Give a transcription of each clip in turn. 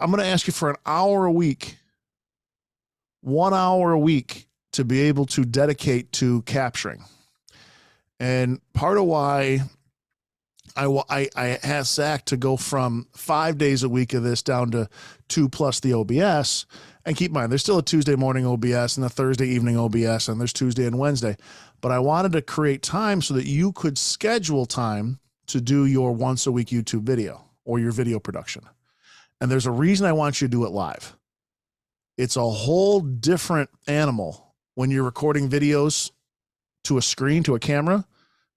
I'm going to ask you for an hour a week, 1 hour a week to be able to dedicate to capturing. And part of why I asked Zach to go from 5 days a week of this down to 2 plus the OBS. And keep in mind, there's still a Tuesday morning OBS and a Thursday evening OBS, and there's Tuesday and Wednesday. But I wanted to create time so that you could schedule time to do your once a week YouTube video or your video production. And there's a reason I want you to do it live. It's a whole different animal when you're recording videos to a screen, to a camera,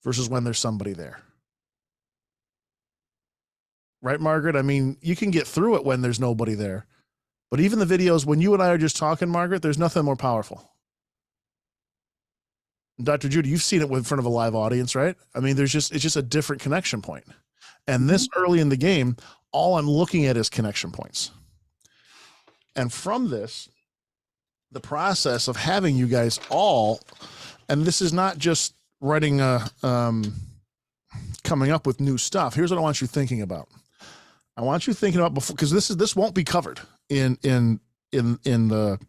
versus when there's somebody there. Right, Margaret? I mean, you can get through it when there's nobody there. But even the videos, when you and I are just talking, Margaret, there's nothing more powerful. Dr. Judy, you've seen it in front of a live audience, right? I mean, it's just a different connection point. And this early in the game, all I'm looking at is connection points. And from this, the process of having you guys all, and this is not just writing coming up with new stuff. Here's what I want you thinking about. I want you thinking about before, because this won't be covered in the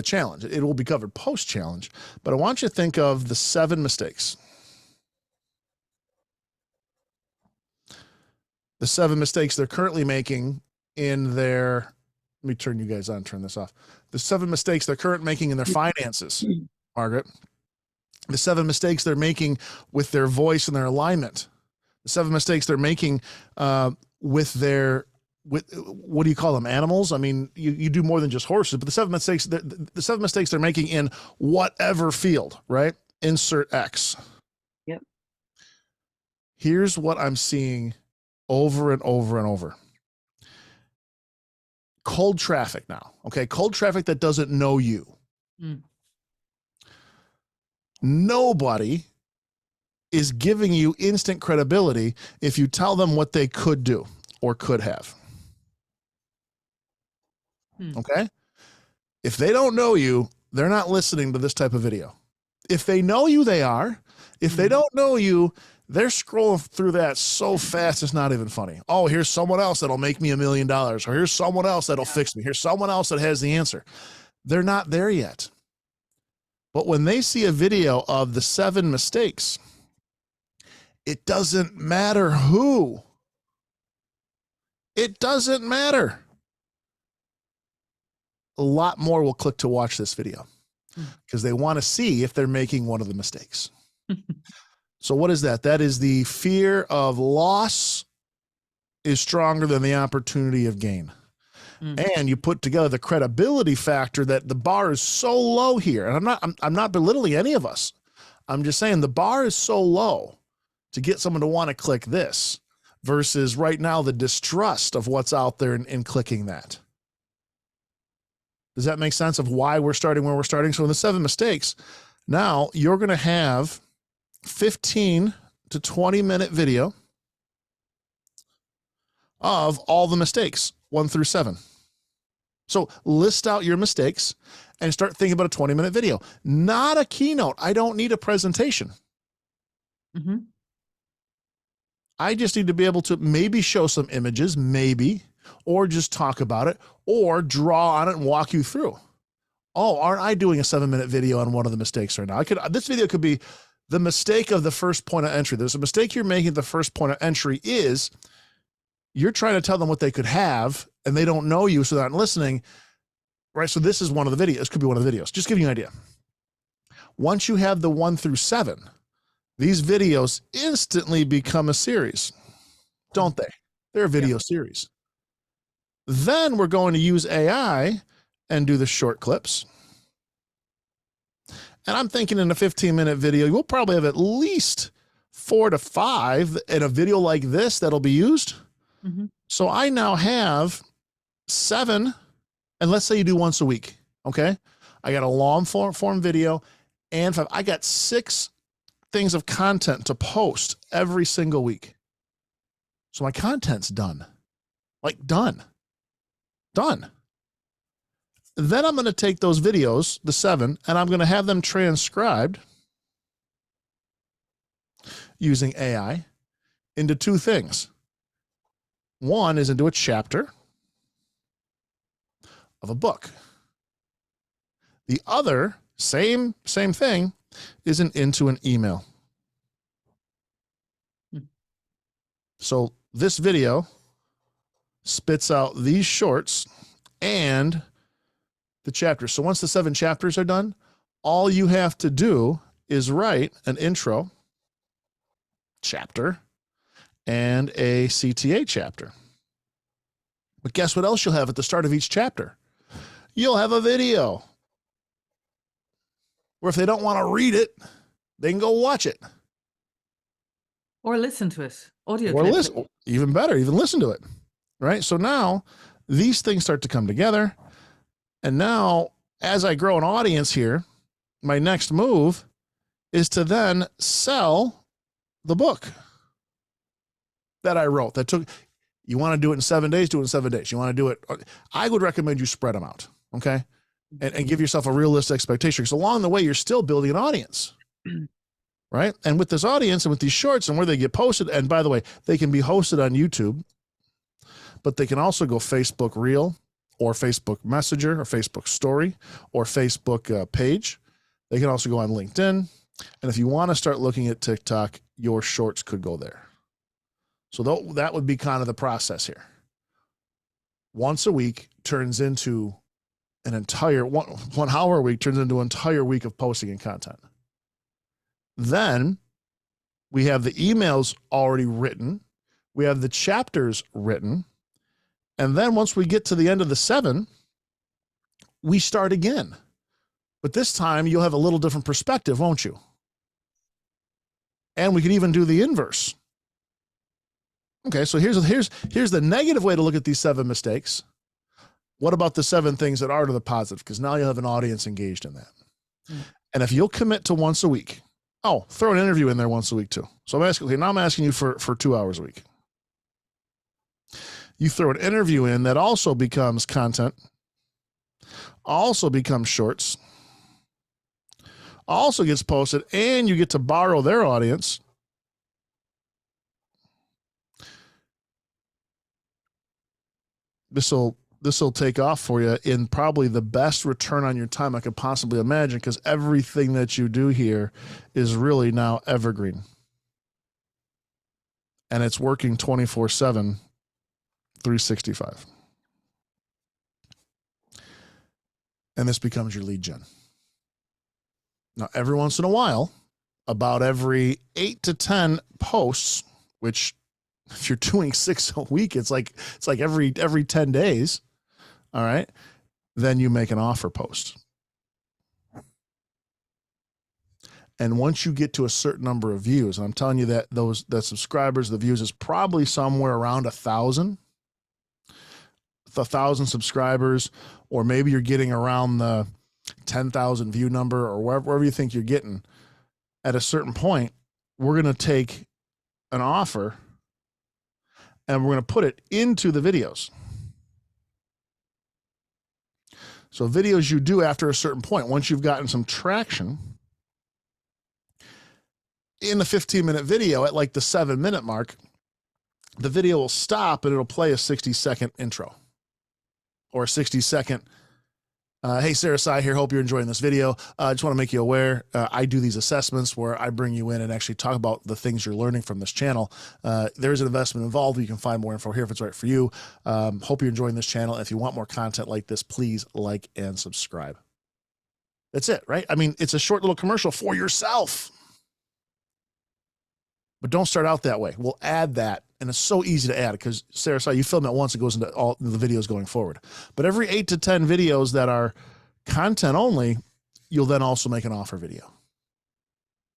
challenge. It will be covered post challenge, but I want you to think of the 7 mistakes. The 7 mistakes they're currently making in their, let me turn you guys on, turn this off. The 7 mistakes they're currently making in their finances, Margaret. The 7 mistakes they're making with their voice and their alignment. The 7 mistakes they're making with their, what do you call them? Animals? I mean, you do more than just horses, but the 7 mistakes they're making in whatever field, right? Insert X. Yep. Here's what I'm seeing over and over and over. Cold traffic now. Okay. Cold traffic that doesn't know you. Nobody is giving you instant credibility if you tell them what they could do or could have. Okay. If they don't know you, they're not listening to this type of video. If they know you, they are. If they don't know you, they're scrolling through that so fast, it's not even funny. Oh, here's someone else that'll make me $1 million. Or here's someone else that'll fix me. Here's someone else that has the answer. They're not there yet. But when they see a video of the 7 mistakes, it doesn't matter who. It doesn't matter. A lot more will click to watch this video because they want to see if they're making one of the mistakes. So what is that? That is the fear of loss is stronger than the opportunity of gain. And you put together the credibility factor that the bar is so low here. And I'm not belittling any of us. I'm just saying the bar is so low to get someone to want to click this versus right now the distrust of what's out there in clicking that. Does that make sense of why we're starting where we're starting? So in the 7 mistakes, now you're going to have 15 to 20-minute video of all the mistakes, 1 through 7. So list out your mistakes and start thinking about a 20-minute video, not a keynote. I don't need a presentation. I just need to be able to maybe show some images, maybe, or just talk about it or draw on it and walk you through. Oh, aren't I doing a 7-minute video on one of the mistakes right now? This video could be the mistake of the first point of entry. There's a mistake you're making at the first point of entry is you're trying to tell them what they could have and they don't know you, so they're not listening, right? So this is one of the videos. This could be one of the videos. Just give you an idea. Once you have the 1 through 7, these videos instantly become a series, don't they? They're a video series. Then we're going to use AI and do the short clips. And I'm thinking in a 15-minute video, we'll probably have at least 4 to 5 in a video like this that'll be used. So I now have 7, and let's say you do once a week. Okay. I got a long form video and 5. I got 6 things of content to post every single week. So my content's done. Like done. Then I'm going to take those videos, the 7, and I'm going to have them transcribed using AI into 2 things. One is into a chapter of a book. The other, same thing, is into an email. So this video spits out these shorts and the chapters. So once the 7 chapters are done, all you have to do is write an intro chapter and a CTA chapter. But guess what else you'll have at the start of each chapter? You'll have a video where if they don't want to read it, they can go watch it. Or listen to it. Audio or clip. listen, even better, even listen to it. Right? So now these things start to come together. And now, as I grow an audience here, my next move is to then sell the book that I wrote. That took, you want to do it in 7 days, do it in 7 days. You want to do it, I would recommend you spread them out, okay? And give yourself a realistic expectation. Because along the way, you're still building an audience, right? And with this audience and with these shorts and where they get posted, and by the way, they can be hosted on YouTube, but they can also go Facebook Reel or Facebook Messenger or Facebook Story or Facebook page. They can also go on LinkedIn. And if you want to start looking at TikTok, your shorts could go there. So that would be kind of the process here. Once a week turns into an entire, one hour a week turns into an entire week of posting and content. Then we have the emails already written. We have the chapters written. And then once we get to the end of the 7, we start again. But this time you'll have a little different perspective, won't you? And we can even do the inverse. Okay, so here's the negative way to look at these 7 mistakes. What about the 7 things that are to the positive? Because now you'll have an audience engaged in that. And if you'll commit to once a week, throw an interview in there once a week too. So I'm asking you for 2 hours a week. You throw an interview in that also becomes content, also becomes shorts, also gets posted, and you get to borrow their audience. This will take off for you in probably the best return on your time I could possibly imagine, because everything that you do here is really now evergreen. And it's working 24/7, 365. And this becomes your lead gen. Now, every once in a while, about every 8 to 10 posts, which if you're doing 6 a week, it's like every 10 days. All right. Then you make an offer post. And once you get to a certain number of views, and I'm telling you that the subscribers, the views is probably somewhere around 1,000 subscribers, or maybe you're getting around the 10,000 view number, or wherever you think you're getting. At a certain point, we're going to take an offer and we're going to put it into the videos. So videos you do after a certain point, once you've gotten some traction, in the 15-minute video at like the 7-minute mark, the video will stop and it'll play a 60-second intro or a 60-second, hey, Sarah Sai here. Hope you're enjoying this video. I just want to make you aware, I do these assessments where I bring you in and actually talk about the things you're learning from this channel. There's an investment involved. You can find more info here if it's right for you. Hope you're enjoying this channel. If you want more content like this, please like and subscribe. That's it, right? I mean, it's a short little commercial for yourself. But don't start out that way. We'll add that. And it's so easy to add because, Sarah, sorry, you film it once, it goes into all the videos going forward. But every 8 to 10 videos that are content only, you'll then also make an offer video.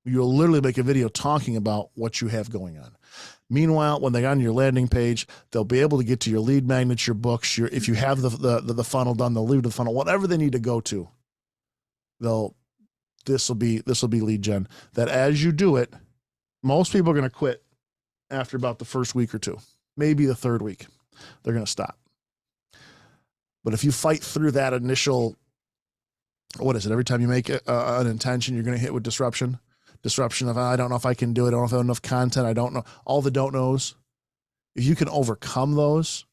You'll literally make a video talking about what you have going on. Meanwhile, when they get on your landing page, they'll be able to get to your lead magnets, your books, if you have the funnel done, they'll leave the funnel, whatever they need to go to. This will be lead gen. That as you do it, most people are going to quit after about the first week or 2, maybe the 3rd week. They're going to stop. But if you fight through that initial, what is it? Every time you make an intention, you're going to hit with disruption of, I don't know if I can do it. I don't know if I have enough content. I don't know. All the don't knows. if you can overcome those,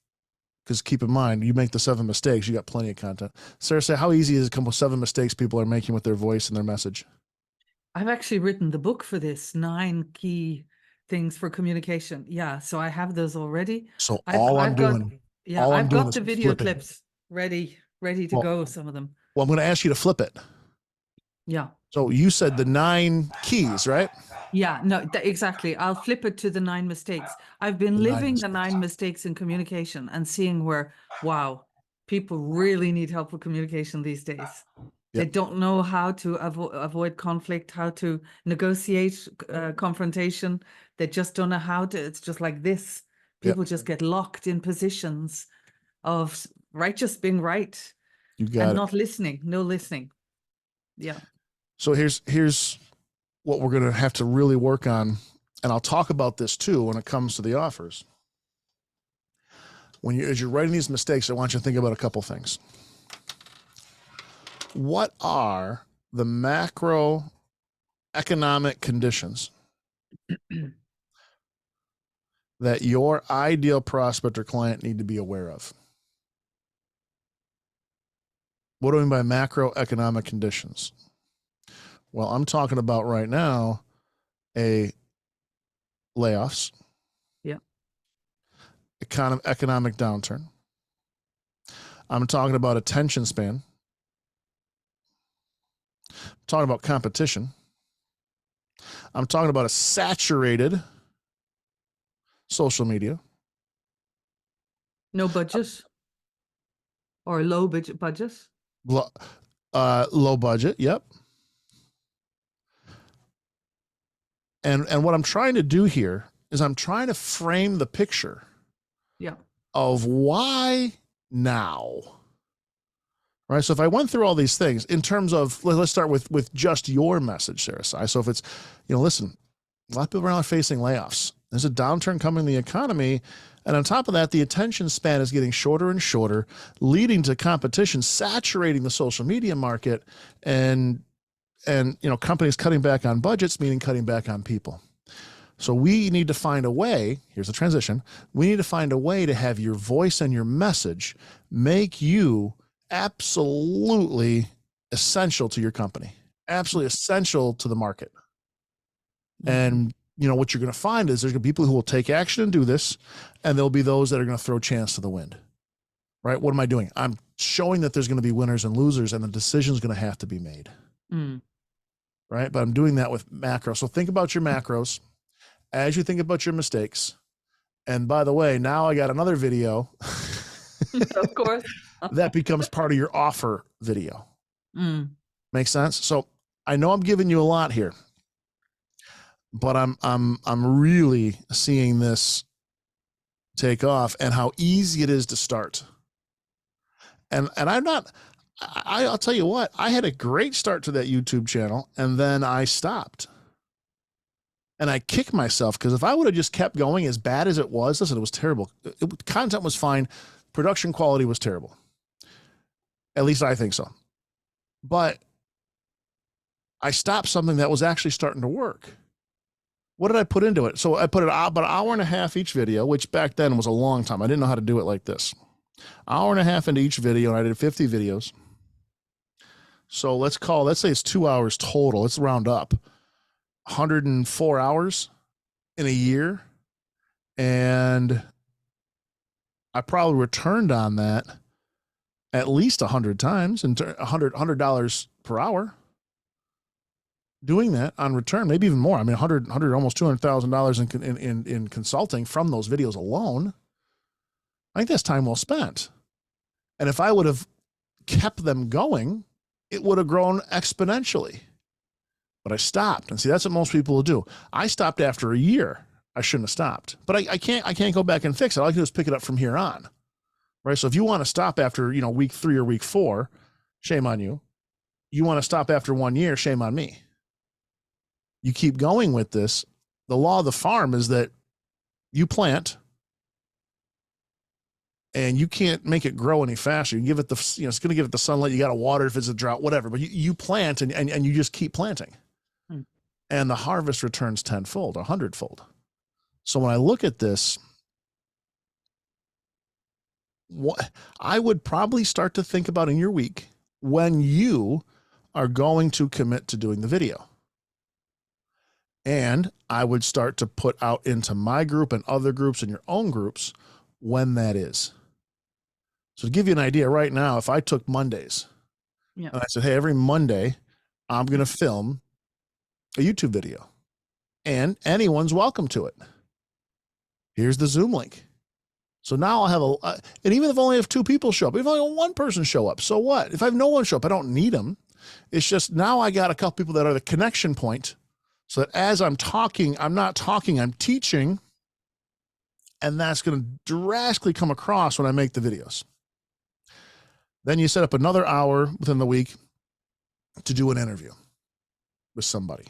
because keep in mind, you make the 7 mistakes, you got plenty of content. Sarah, say, how easy is it to come up with 7 mistakes people are making with their voice and their message? I've actually written the book for this, 9 key things for communication. Yeah, so I have those already. So I've all I'm I've got doing, yeah, all I'm I've doing got is the video flipping. clips ready to Well, go, some of them. Well, I'm going to ask you to flip it. Yeah. So you said the 9 keys, right? Yeah, no, exactly. I'll flip it to the 9 mistakes. I've been The 9 living the mistakes. 9 mistakes in communication and seeing where, wow, people really need help with communication these days. They Yep. don't know how to avoid conflict, how to negotiate confrontation. They just don't know how to. It's just like this. People just get locked in positions of just being right You got and it. not listening. No listening. Yeah. So here's what we're going to have to really work on, and I'll talk about this too when it comes to the offers. As you're writing these mistakes, I want you to think about a couple things. What are the macroeconomic conditions that your ideal prospect or client need to be aware of? What do I mean by macroeconomic conditions? Well, I'm talking about right now layoffs, Yeah. economic downturn. I'm talking about attention span. I'm talking about competition. I'm talking about a saturated social media. No budget or low budget. Low budget. Yep. And what I'm trying to do here is I'm trying to frame the picture. Yeah. Of why now. Right. So if I went through all these things in terms of, let's start with just your message, Sarah. So if it's, listen, a lot of people are now facing layoffs. There's a downturn coming in the economy. And on top of that, the attention span is getting shorter and shorter, leading to competition, saturating the social media market, and companies cutting back on budgets, meaning cutting back on people. So we need to find a way, here's the transition, we need to find a way to have your voice and your message make you absolutely essential to your company, absolutely essential to the market. And what you're going to find is there's going to be people who will take action and do this, and there'll be those that are going to throw chance to the wind. Right? What am I doing? I'm showing that there's going to be winners and losers, and the decision is going to have to be made. Right? But I'm doing that with macros. So think about your macros as you think about your mistakes. And by the way, now I got another video. Of course. That becomes part of your offer video. Makes sense? So I know I'm giving you a lot here, but I'm really seeing this take off and how easy it is to start. And I'll tell you what, I had a great start to that YouTube channel, and then I stopped. And I kick myself because if I would have just kept going as bad as it was, listen, it was terrible. Content was fine. Production quality was terrible. At least I think so. But I stopped something that was actually starting to work. What did I put into it? So I put it about an hour and a half each video, which back then was a long time. I didn't know how to do it like this. Hour and a half into each video, and I did 50 videos. So let's say it's 2 hours total. Let's round up. 104 hours in a year. And I probably returned on that at least 100 times and $100 per hour doing that on return, maybe even more. I mean, almost $200,000 in consulting from those videos alone. I think that's time well spent. And if I would have kept them going, it would have grown exponentially. But I stopped. And see, that's what most people will do. I stopped after a year. I shouldn't have stopped. But I can't go back and fix it. All I can do is pick it up from here on. Right? So if you want to stop after, week 3 or week 4, shame on you. You want to stop after 1 year, shame on me. You keep going with this. The law of the farm is that you plant and you can't make it grow any faster. You give it it's going to give it the sunlight. You got to water if it's a drought, whatever, but you plant and you just keep planting. And the harvest returns tenfold, 100-fold. So when I look at this, I would probably start to think about in your week when you are going to commit to doing the video. And I would start to put out into my group and other groups and your own groups when that is. So to give you an idea right now, if I took Mondays and I said, hey, every Monday I'm going to film a YouTube video and anyone's welcome to it. Here's the Zoom link. So now I'll have and even if I only have 2 people show up, if I only have 1 person show up, so what? If I have no one show up, I don't need them. It's just now I got a couple people that are the connection point so that as I'm talking, I'm not talking, I'm teaching. And that's going to drastically come across when I make the videos. Then you set up another hour within the week to do an interview with somebody.